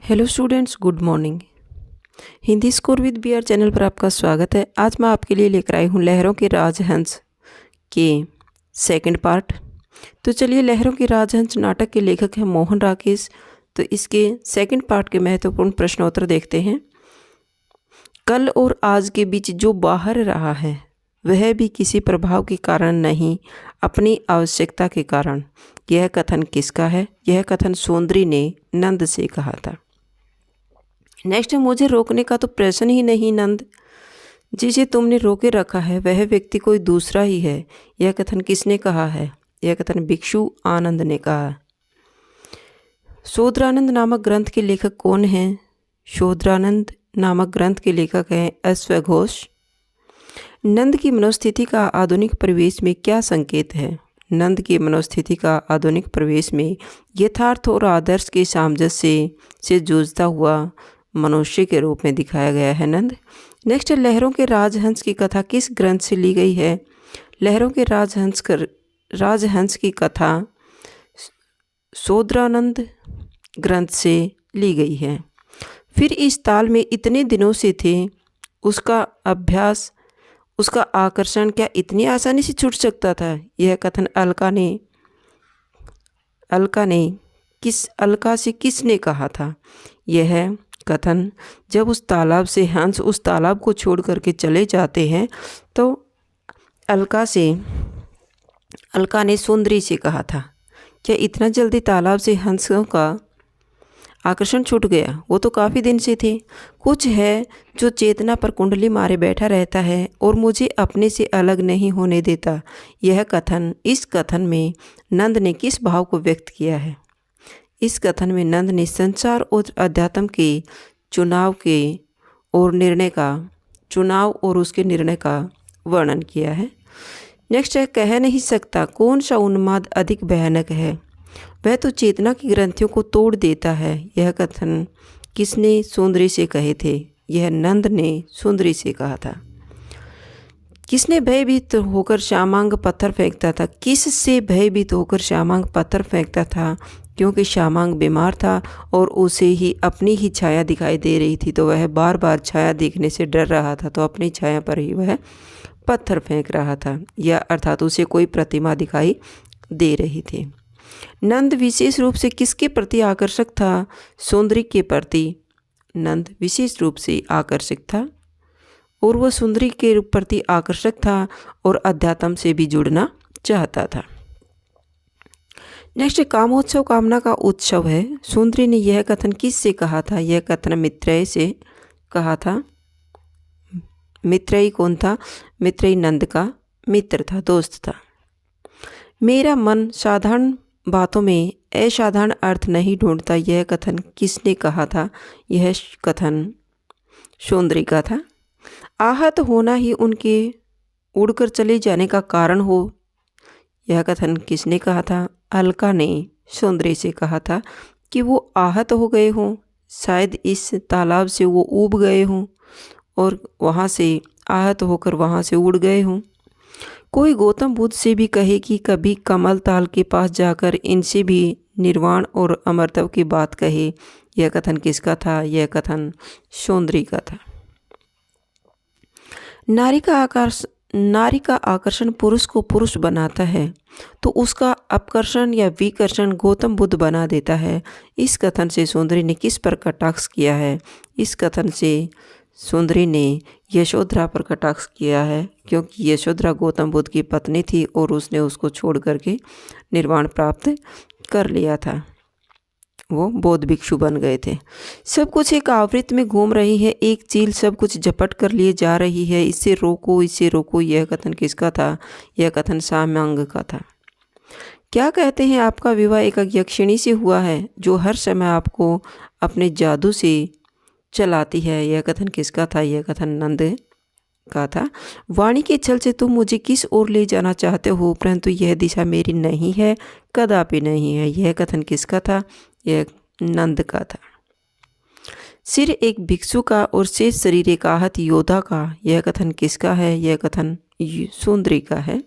Hello students, good morning. Hindi score with BR channel पर आपका स्वागत है। आज मैं आपके लिए लेकर आई हूँ लहरों के राजहंस के सेकंड पार्ट। तो चलिए, लहरों के राजहंस नाटक के लेखक हैं मोहन राकेश। तो इसके सेकंड पार्ट के महत्वपूर्ण प्रश्नोत्तर देखते हैं। कल और आज के बीच जो बाहर रहा है वह भी किसी प्रभाव के कारण नहीं, अपनी आवश्यकता के कारण। यह कथन किसका है? यह कथन सौंदर्य ने नंद से कहा था। नेक्स्ट है, मुझे रोकने का तो प्रश्न ही नहीं नंद, जिसे तुमने रोके रखा है वह व्यक्ति कोई दूसरा ही है। यह कथन किसने कहा है? यह कथन भिक्षु आनंद ने कहा। शोधरानंद नामक ग्रंथ के लेखक कौन हैं? शोधरानंद नामक ग्रंथ के लेखक हैं अश्व घोष। नंद की मनोस्थिति का आधुनिक परिवेश में क्या संकेत है? नंद की मनोस्थिति का आधुनिक परिवेश में यथार्थ और आदर्श के सामंजस्य से जूझता हुआ मनुष्य के रूप में दिखाया गया है नंद। नेक्स्ट, लहरों के राजहंस की कथा किस ग्रंथ से ली गई है? लहरों के राजहंस की कथा शोधरानंद ग्रंथ से ली गई है। फिर इस ताल में इतने दिनों से थे, उसका अभ्यास, उसका आकर्षण क्या इतनी आसानी से छूट सकता था? यह कथन अलका से किसने कहा था? यह कथन जब उस तालाब से हंस उस तालाब को छोड़ करके चले जाते हैं तो अलका ने सुंदरी से कहा था। क्या इतना जल्दी तालाब से हंसों का आकर्षण छूट गया? वो तो काफ़ी दिन से थे। कुछ है जो चेतना पर कुंडली मारे बैठा रहता है और मुझे अपने से अलग नहीं होने देता। इस कथन में नंद ने किस भाव को व्यक्त किया है? इस कथन में नंद ने संसार और अध्यात्म के चुनाव और उसके निर्णय का वर्णन किया है। नेक्स्ट है, कह नहीं सकता कौन सा उन्माद अधिक भयानक है, वह तो चेतना की ग्रंथियों को तोड़ देता है। यह कथन किसने सुंदरी से कहे थे? यह नंद ने सुंदरी से कहा था। किसने भयभीत होकर श्यामांग पत्थर फेंकता था? किससे भयभीत होकर श्यामांग पत्थर फेंकता था? क्योंकि श्यामांग बीमार था और उसे ही अपनी ही छाया दिखाई दे रही थी, तो वह बार बार छाया देखने से डर रहा था, तो अपनी छाया पर ही वह पत्थर फेंक रहा था, या अर्थात उसे कोई प्रतिमा दिखाई दे रही थी। नंद विशेष रूप से किसके प्रति आकर्षक था? सुंदरी के प्रति नंद विशेष रूप से आकर्षक था और वह सुंदरी के प्रति आकर्षक था और अध्यात्म से भी जुड़ना चाहता था। नेक्स्ट, कामोत्सव कामना का उत्सव है। सुंदरी ने यह कथन किससे कहा था? यह कथन मित्रेय से कहा था। मित्रेय कौन था? मित्रेय नंद का मित्र था, दोस्त था। मेरा मन साधारण बातों में असाधारण अर्थ नहीं ढूंढता, यह कथन किसने कहा था? यह कथन सुंदरी का था। आहत होना ही उनके उड़कर चले जाने का कारण हो, यह कथन किसने कहा था? अलका ने सुंदरी से कहा था कि वो आहत हो गए हों, शायद इस तालाब से वो ऊब गए हों और वहाँ से आहत होकर वहाँ से उड़ गए हों। कोई गौतम बुद्ध से भी कहे कि कभी कमल ताल के पास जाकर इनसे भी निर्वाण और अमरत्व की बात कहे, यह कथन किसका था? यह कथन सुंदरी का था। नारी का आकर्षण पुरुष को पुरुष बनाता है, तो उसका अपकर्षण या विकर्षण गौतम बुद्ध बना देता है। इस कथन से सुंदरी ने किस पर कटाक्ष किया है? इस कथन से सुंदरी ने यशोधरा पर कटाक्ष किया है, क्योंकि यशोधरा गौतम बुद्ध की पत्नी थी और उसने उसको छोड़ करके निर्वाण प्राप्त कर लिया था, वो बौद्ध भिक्षु बन गए थे। सब कुछ एक आवृत्त में घूम रही है, एक चील सब कुछ झपट कर लिए जा रही है, इसे रोको इसे रोको, यह कथन किसका था? यह कथन श्यामांग का था। क्या कहते हैं, आपका विवाह एक यक्षिणी से हुआ है जो हर समय आपको अपने जादू से चलाती है, यह कथन किसका था? यह कथन नंद का था। वाणी के छल से तुम मुझे किस ओर ले जाना चाहते हो, परंतु यह दिशा मेरी नहीं है, कदापि नहीं है, यह कथन किसका था? यह नंद का था। सिर एक भिक्षु का और शेष शरीर एक आहत योद्धा का, यह कथन किसका है? यह कथन सुंदरी का है।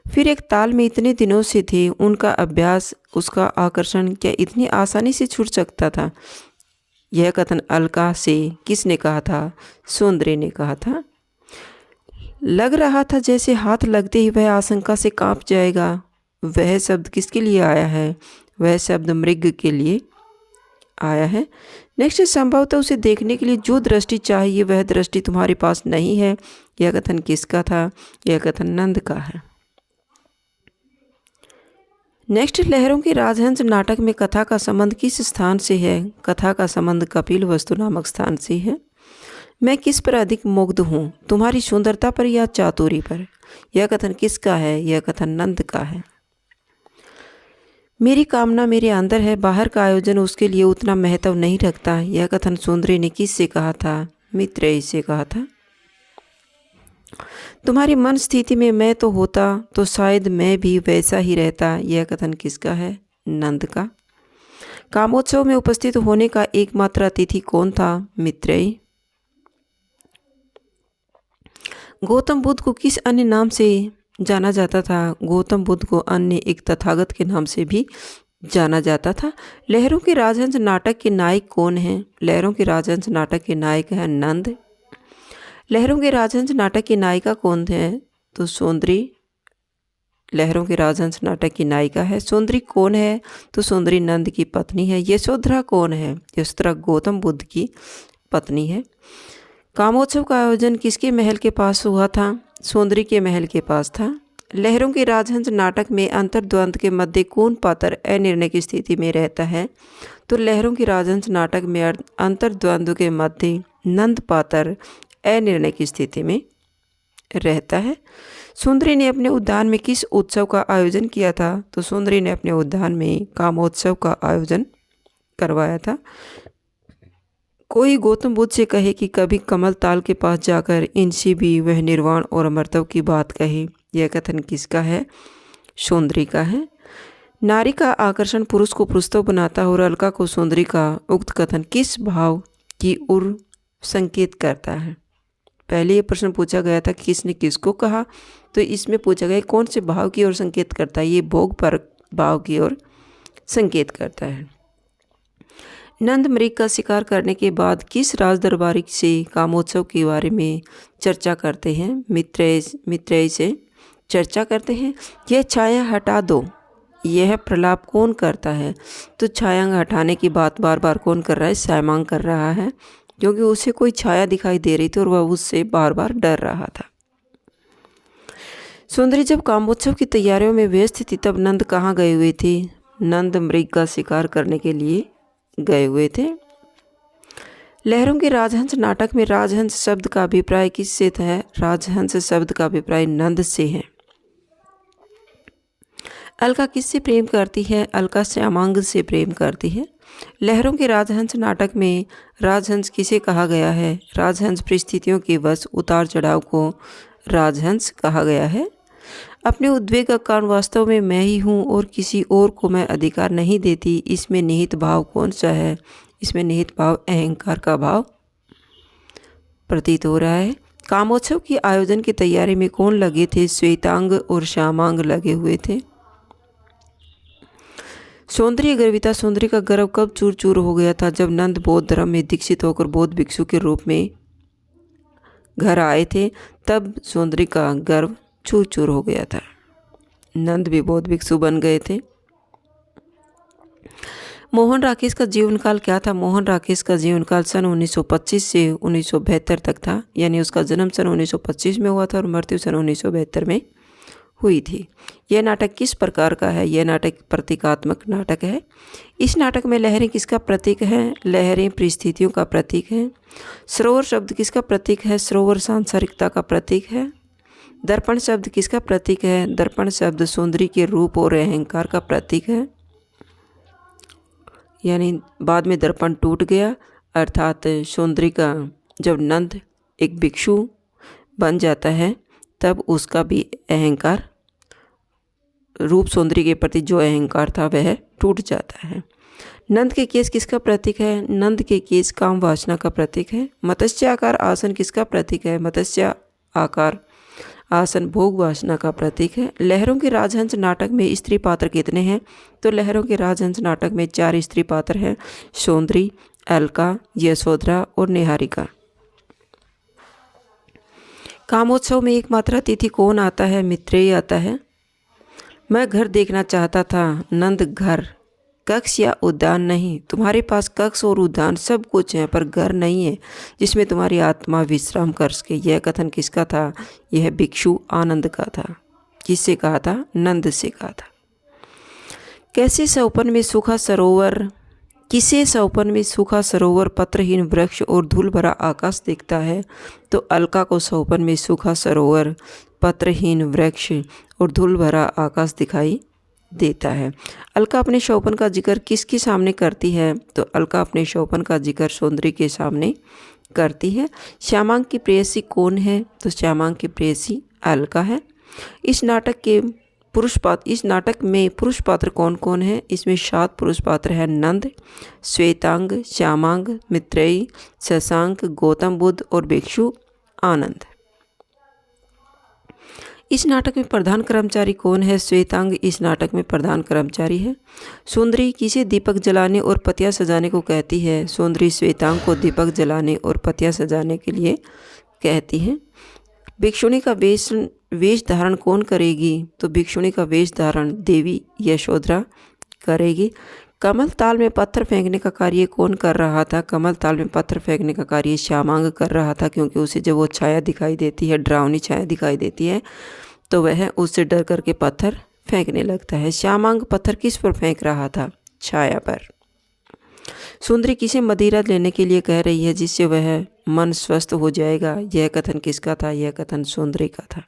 फिर एक ताल में इतने दिनों से थे, उनका अभ्यास, उसका आकर्षण क्या इतनी आसानी से छूट सकता था? यह कथन अलका से किसने कहा था? सौंदर्य ने कहा था। लग रहा था जैसे हाथ लगते ही वह आशंका से कांप जाएगा। वह शब्द किसके लिए आया है? वह शब्द मृग के लिए आया है। नेक्स्ट, संभवतः उसे देखने के लिए जो दृष्टि चाहिए वह दृष्टि तुम्हारे पास नहीं है। यह कथन किसका था? यह कथन नंद का है। नेक्स्ट, लहरों के राजहंस नाटक में कथा का संबंध किस स्थान से है? कथा का संबंध कपिल वस्तु नामक स्थान से है। मैं किस पर अधिक मुग्ध हूँ, तुम्हारी सुंदरता पर या चातुरी पर? यह कथन किसका है? यह कथन नंद का है। मेरी कामना मेरे अंदर है, बाहर का आयोजन उसके लिए उतना महत्व नहीं रखता। यह कथन सौंदर्य ने किससे कहा था? मित्रेय से कहा था। तुम्हारी मन स्थिति में मैं तो होता तो शायद मैं भी वैसा ही रहता। यह कथन किसका है? नंद का। कामोत्सव में उपस्थित होने का एकमात्र अतिथि कौन था? मित्रेय। गौतम बुद्ध को किस अन्य नाम से जाना जाता था? गौतम बुद्ध को अन्य एक तथागत के नाम से भी जाना जाता था। लहरों के राजहंस नाटक के नायक कौन हैं? लहरों के राजहंस नाटक के नायक हैं नंद। लहरों के राजहंस नाटक की नायिका कौन है? तो सौंदर्य लहरों के राजहंस नाटक की नायिका है। सौंदर्य कौन है? तो सौंदर्य नंद की पत्नी है। यशोधरा कौन है? यशोधरा गौतम बुद्ध की पत्नी है। कामोत्सव का आयोजन किसके महल के पास हुआ था? सौंदर्य के महल के पास था। लहरों के राजहंस नाटक में अंतर्द्वंद के मध्य कौन पात्र अनिर्णय की स्थिति में रहता है? तो लहरों के राजहंस नाटक में अंतर्द्वंद के मध्य नंद पात्र अनिर्णय की स्थिति में रहता है। सौंदर्य ने अपने उद्यान में किस उत्सव का आयोजन किया था? तो सौंदर्य ने अपने उद्यान में कामोत्सव का आयोजन करवाया था। कोई गौतम बुद्ध से कहे कि कभी कमल ताल के पास जाकर इनसे भी वह निर्वाण और अमरत्व की बात कहे। यह कथन किसका है? सौंदर्य का है। नारी का आकर्षण पुरुष को पुरुषत्व बनाता है और अलका को सौंदर्य का उक्त कथन किस भाव की ओर संकेत करता है? पहले ये प्रश्न पूछा गया था किसने किसको कहा, तो इसमें पूछा गया कौन से भाव की ओर संकेत करता है? ये भोग पर भाव की ओर संकेत करता है। नंद मृग का शिकार करने के बाद किस राज दरबारी से कामोत्सव के बारे में चर्चा करते हैं? मित्रेय से चर्चा करते हैं। यह छाया हटा दो, यह प्रलाप कौन करता है? तो छाया हटाने की बात बार बार कौन कर रहा है? सैमांग कर रहा है, क्योंकि उसे कोई छाया दिखाई दे रही थी और वह उससे बार बार डर रहा था। सौंदर्य जब कामोत्सव की तैयारियों में व्यस्त थी तब नंद कहाँ गए हुए थे? नंद मृग का शिकार करने के लिए गए हुए थे। लहरों के राजहंस नाटक में राजहंस शब्द का अभिप्राय किससे है? राजहंस शब्द का अभिप्राय नंद से है। अलका किससे प्रेम करती है? अलका श्यामांग से प्रेम करती है। लहरों के राजहंस नाटक में राजहंस किसे कहा गया है? राजहंस परिस्थितियों के वश उतार चढ़ाव को राजहंस कहा गया है। अपने उद्वेग का कारण वास्तव में मैं ही हूँ और किसी और को मैं अधिकार नहीं देती। इसमें निहित भाव कौन सा है? इसमें निहित भाव अहंकार का भाव प्रतीत हो रहा है। कामोत्सव की आयोजन की तैयारी में कौन लगे थे? श्वेतांग और श्यामांग लगे हुए थे। सौंदर्य गर्विता सौंदर्य का गर्व कब चूर चूर हो गया था? जब नंद बौद्ध धर्म में दीक्षित होकर बौद्ध भिक्षु के रूप में घर आए थे, तब सौंदर्य का गर्व चूर चूर हो गया था। नंद भी बौद्ध भिक्षु बन गए थे। मोहन राकेश का जीवन काल क्या था? मोहन राकेश का जीवन काल सन 1925 से 1972 तक था, यानी उसका जन्म सन 1925 में हुआ था और मृत्यु सन 1972 में हुई थी। यह नाटक किस प्रकार का है? यह नाटक प्रतीकात्मक नाटक है। इस नाटक में लहरें किसका प्रतीक है? लहरें परिस्थितियों का प्रतीक है। सरोवर शब्द किसका प्रतीक है? सरोवर सांसारिकता का प्रतीक है। दर्पण शब्द किसका प्रतीक है? दर्पण शब्द सौंदर्य के रूप और अहंकार का प्रतीक है। यानी बाद में दर्पण टूट गया, अर्थात सौंदर्य का जब नंद एक भिक्षु बन जाता है तब उसका भी अहंकार, रूप सौंदर्य के प्रति जो अहंकार था वह टूट जाता है। नंद के केस किसका प्रतीक है? नंद के केस काम वासना का प्रतीक है। मत्स्य आकार आसन किसका प्रतीक है? मत्स्य आकार आसन भोग वासना का प्रतीक है। लहरों के राजहंस नाटक में स्त्री पात्र कितने हैं? तो लहरों के राजहंस नाटक में 4 स्त्री पात्र हैं, सौंदरी, अलका, यशोधरा और निहारिका। कामोत्सव में एकमात्र अतिथि कौन आता है? मित्रेय आता है। मैं घर देखना चाहता था, नंद घर, कक्ष या उद्यान नहीं। तुम्हारे पास कक्ष और उद्यान सब कुछ है, पर घर नहीं है जिसमें तुम्हारी आत्मा विश्राम कर सके। यह कथन किसका था? यह भिक्षु आनंद का था। किससे कहा था? नंद से कहा था। कैसे सौपन में सूखा सरोवर किसे सौपन में सूखा सरोवर, पत्रहीन वृक्ष और धूल भरा आकाश दिखता है? तो अलका को सौपन में सूखा सरोवर, पत्रहीन वृक्ष और धूल भरा आकाश दिखाई देता है। अलका अपने शौपन का जिक्र किसके सामने करती है? तो अलका अपने शौपन का जिक्र सौंदर्य के सामने करती है। श्यामांग की प्रेयसी कौन है? तो श्यामांग की प्रेयसी अलका है। इस नाटक में पुरुष पात्र कौन कौन है? इसमें 7 पुरुष पात्र हैं, नंद, श्वेतांग, श्यामांग, मित्रेयी, शशांक, गौतम बुद्ध और भिक्षु आनंद। इस नाटक में प्रधान कर्मचारी कौन है? श्वेतांग इस नाटक में प्रधान कर्मचारी है। सुंदरी किसे दीपक जलाने और पतिया सजाने को कहती है? सुंदरी श्वेतांग को दीपक जलाने और पतिया सजाने के लिए कहती है। भिक्षुणी का वेश धारण कौन करेगी? तो भिक्षुणी का वेश धारण देवी यशोधरा करेगी। कमल ताल में पत्थर फेंकने का कार्य कौन कर रहा था? कमल ताल में पत्थर फेंकने का कार्य श्यामांग कर रहा था, क्योंकि उसे जब वो छाया दिखाई देती है, डरावनी छाया दिखाई देती है, तो वह उससे डर करके पत्थर फेंकने लगता है। श्यामांग पत्थर किस पर फेंक रहा था? छाया पर। सुंदरी किसे मदिरा लेने के लिए कह रही है, जिससे वह मन स्वस्थ हो जाएगा? यह कथन किसका था? यह कथन सुंदरी का था।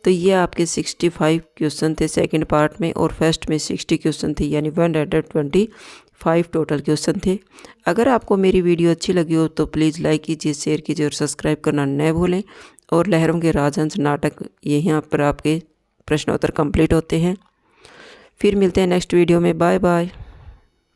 तो ये आपके 65 क्वेश्चन थे सेकंड पार्ट में, और फर्स्ट में 60 क्वेश्चन थे, यानी 125 टोटल क्वेश्चन थे। अगर आपको मेरी वीडियो अच्छी लगी हो तो प्लीज़ लाइक कीजिए, शेयर कीजिए और सब्सक्राइब करना न भूलें। और लहरों के राजहंस नाटक यहाँ पर आपके प्रश्नोत्तर कंप्लीट होते हैं। फिर मिलते हैं नेक्स्ट वीडियो में। Bye bye.